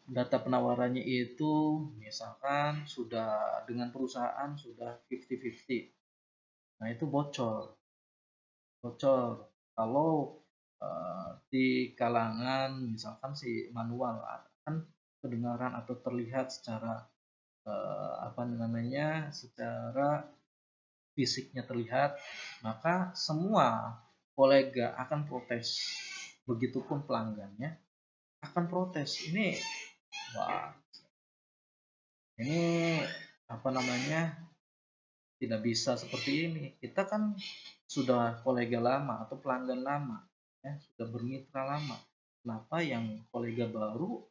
data penawarannya itu misalkan sudah dengan perusahaan sudah 50-50. Nah, itu bocor. Kalau di kalangan misalkan si manual kan kedengaran atau terlihat secara secara fisiknya terlihat, maka semua kolega akan protes. Begitupun pelanggannya akan protes. Wah, ini tidak bisa seperti ini. Kita kan sudah kolega lama atau pelanggan lama, ya, sudah bermitra lama. Kenapa yang kolega baru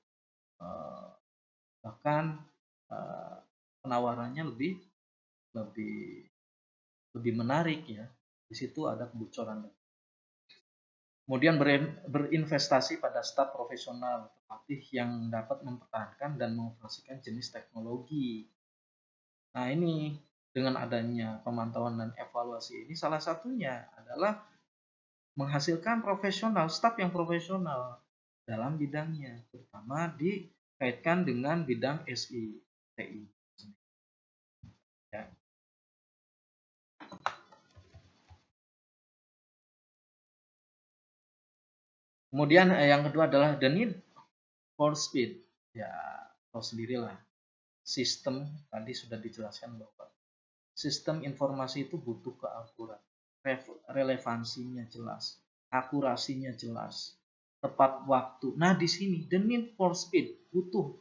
eh, bahkan eh, penawarannya lebih lebih lebih menarik ya. Di situ ada kebocoran. Kemudian berinvestasi pada staf profesional terlatih yang dapat mempertahankan dan mengoperasikan jenis teknologi. Nah, ini dengan adanya pemantauan dan evaluasi ini salah satunya adalah menghasilkan staf yang profesional dalam bidangnya, terutama dikaitkan dengan bidang SITI. Ya. Kemudian yang kedua adalah the need for speed. Ya, tahu sendirilah. Sistem tadi sudah dijelaskan bahwa sistem informasi itu butuh keakuran, relevansinya jelas, akurasinya jelas, tepat waktu. Nah, di sini the need for speed butuh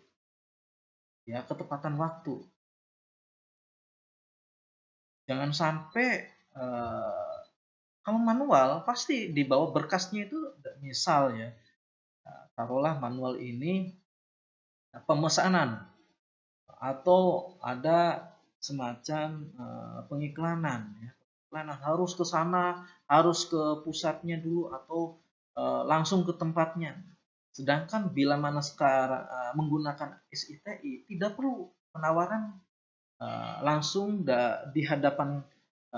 ya ketepatan waktu. Jangan sampai kalau manual pasti di bawah berkasnya itu misal ya, taruhlah manual ini pemesanan atau ada semacam pengiklanan ya. Pengiklanan harus ke sana, harus ke pusatnya dulu atau langsung ke tempatnya. Sedangkan bila mana sekarang menggunakan SITI tidak perlu penawaran langsung di hadapan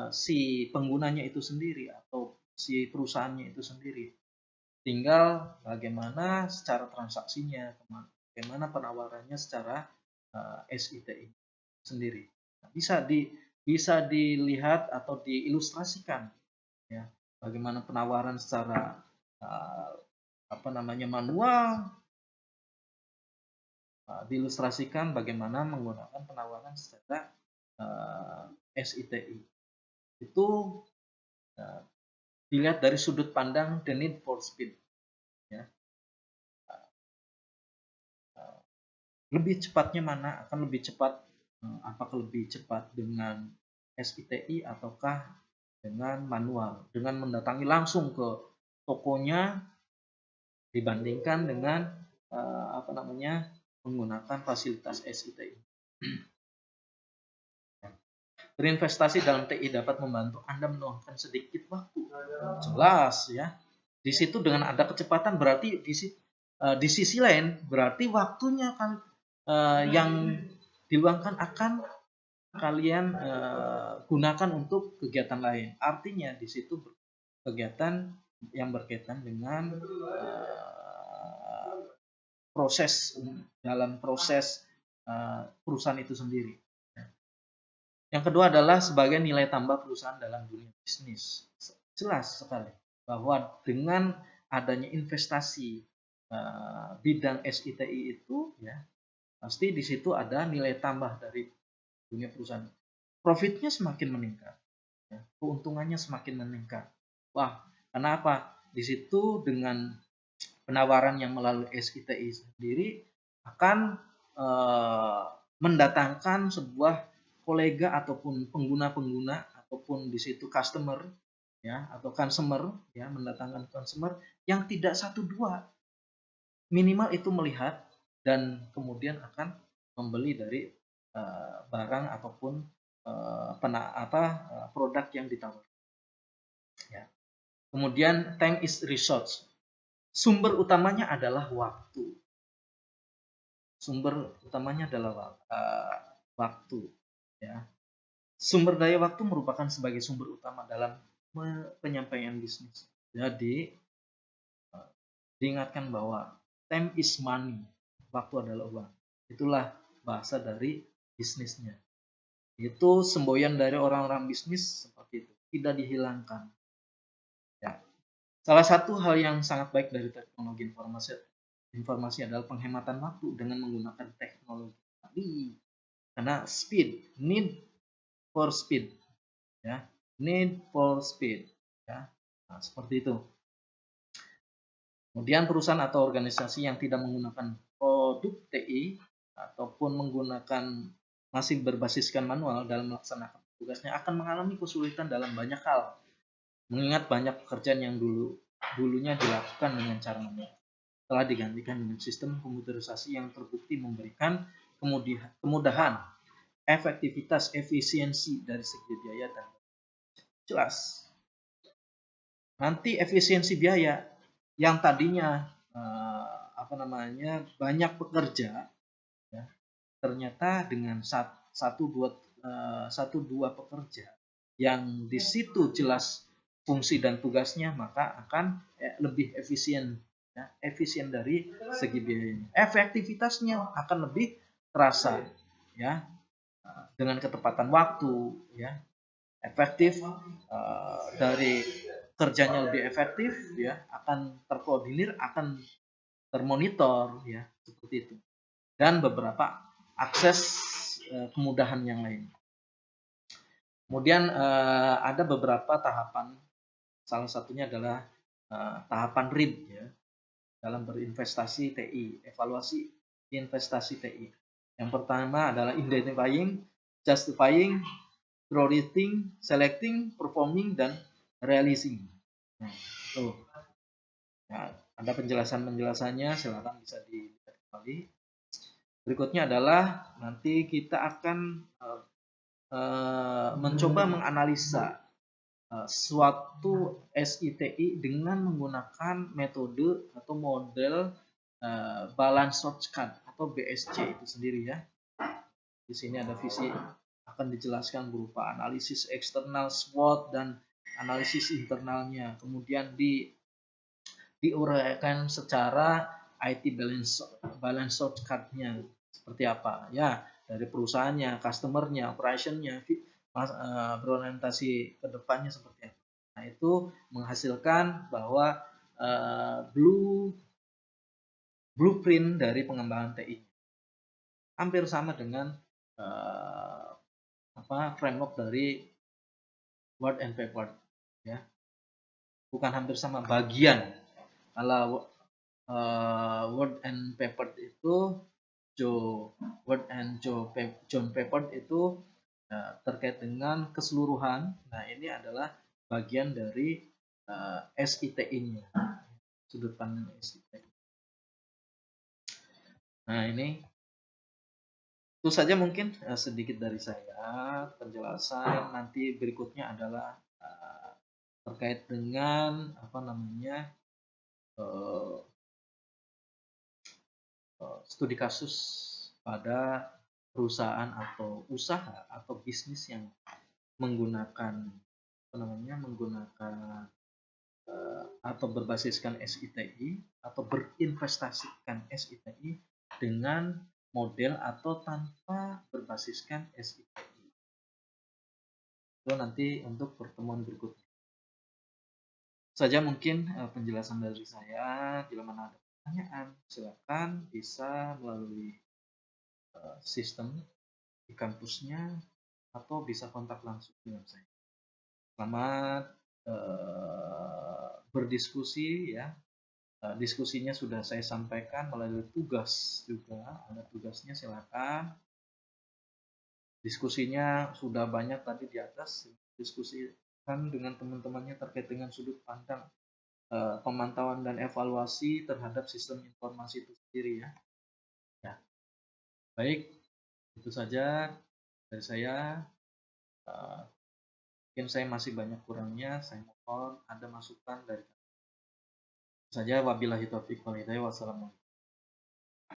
si penggunanya itu sendiri atau si perusahaannya itu sendiri. Tinggal bagaimana secara transaksinya, bagaimana penawarannya secara SITI sendiri. Nah, bisa dilihat atau diilustrasikan ya bagaimana penawaran secara manual, diilustrasikan bagaimana menggunakan penawaran secara SITI. Itu dilihat dari sudut pandang the need for speed ya. Lebih cepatnya mana? Akan lebih cepat, apakah lebih cepat dengan SITI ataukah dengan manual, dengan mendatangi langsung ke tokonya dibandingkan dengan menggunakan fasilitas SITI. Berinvestasi dalam TI dapat membantu Anda meluangkan sedikit waktu. Jelas ya. Di situ dengan ada kecepatan berarti di sisi lain berarti waktunya kan yang diluangkan akan kalian gunakan untuk kegiatan lain. Artinya di situ kegiatan yang berkaitan dengan dalam proses perusahaan itu sendiri. Yang kedua adalah sebagai nilai tambah perusahaan dalam dunia bisnis. Jelas sekali bahwa dengan adanya investasi bidang SITI itu ya pasti di situ ada nilai tambah dari dunia perusahaan. Profitnya semakin meningkat, ya, keuntungannya semakin meningkat. Wah, kenapa? Di situ dengan penawaran yang melalui SITI sendiri akan mendatangkan sebuah kolega ataupun pengguna-pengguna ataupun di situ customer ya atau consumer ya, mendatangkan consumer yang tidak satu dua, minimal itu melihat dan kemudian akan membeli dari barang ataupun produk yang ditawarkan ya. Kemudian tank is resource, sumber utamanya adalah waktu. Waktu ya. Sumber daya waktu merupakan sebagai sumber utama dalam penyampaian bisnis. Jadi diingatkan bahwa time is money. waktu adalah uang. Itulah bahasa dari bisnisnya. Itu semboyan dari orang-orang bisnis seperti itu, tidak dihilangkan. Ya. Salah satu hal yang sangat baik dari teknologi informasi adalah penghematan waktu dengan menggunakan teknologi tadi. Karena speed, need for speed, ya, need for speed, ya, nah, seperti itu. Kemudian perusahaan atau organisasi yang tidak menggunakan produk TI ataupun menggunakan masih berbasiskan manual dalam melaksanakan tugasnya akan mengalami kesulitan dalam banyak hal. Mengingat banyak pekerjaan yang dulunya dilakukan dengan cara manual telah digantikan dengan sistem komputerisasi yang terbukti memberikan kemudahan, efektivitas, efisiensi dari segi biaya dan jelas. Nanti efisiensi biaya yang tadinya banyak pekerja, ya, ternyata dengan satu dua pekerja yang di situ jelas fungsi dan tugasnya, maka akan lebih efisien, ya, efisien dari segi biayanya. Efektivitasnya akan lebih terasa, ya, dengan ketepatan waktu, ya, efektif, dari kerjanya lebih efektif, ya, akan terkoordinir, akan termonitor, ya, seperti itu. Dan beberapa akses kemudahan yang lain. Kemudian ada beberapa tahapan, salah satunya adalah tahapan RIB, ya, dalam berinvestasi TI, evaluasi investasi TI. Yang pertama adalah identifying, justifying, prioritizing, selecting, performing, dan realizing. Nah, itu. Nah, ada penjelasannya, silakan bisa dilihat kembali. Berikutnya adalah nanti kita akan mencoba menganalisa suatu SITI dengan menggunakan metode atau model balance shortcut atau BSC itu sendiri, ya. Di sini ada visi akan dijelaskan berupa analisis eksternal SWOT dan analisis internalnya. Kemudian diuraikan secara IT balance shortcut-nya seperti apa, ya, dari perusahaannya, customer-nya, operation-nya, berorientasi ke depannya seperti apa. Nah, itu menghasilkan bahwa blueprint dari pengembangan TI hampir sama dengan framework dari Word and Paper, ya. Bukan hampir sama, bagian. Kalau Word and Paper itu John Paper itu terkait dengan keseluruhan. Nah, ini adalah bagian dari SITI-nya, sudut pandang SITI. Nah, ini itu saja mungkin sedikit dari saya penjelasan. Nanti berikutnya adalah terkait dengan studi kasus pada perusahaan atau usaha atau bisnis yang menggunakan atau berbasiskan SITI atau berinvestasikan SITI dengan model atau tanpa berbasiskan SITI. Itu nanti untuk pertemuan berikutnya. Saja mungkin penjelasan dari saya. Bila mana ada pertanyaan, silakan bisa melalui sistem di kampusnya atau bisa kontak langsung dengan saya. Selamat berdiskusi, ya. Diskusinya sudah saya sampaikan melalui tugas juga, ada tugasnya, silakan. Diskusinya sudah banyak tadi di atas, diskusikan dengan teman-temannya terkait dengan sudut pandang pemantauan dan evaluasi terhadap sistem informasi itu sendiri, ya. Ya. Baik, itu saja dari saya. Mungkin saya masih banyak kurangnya, saya mohon ada masukan dari saja. Wabillahi taufiq wal hidayah. Wassalamualaikum.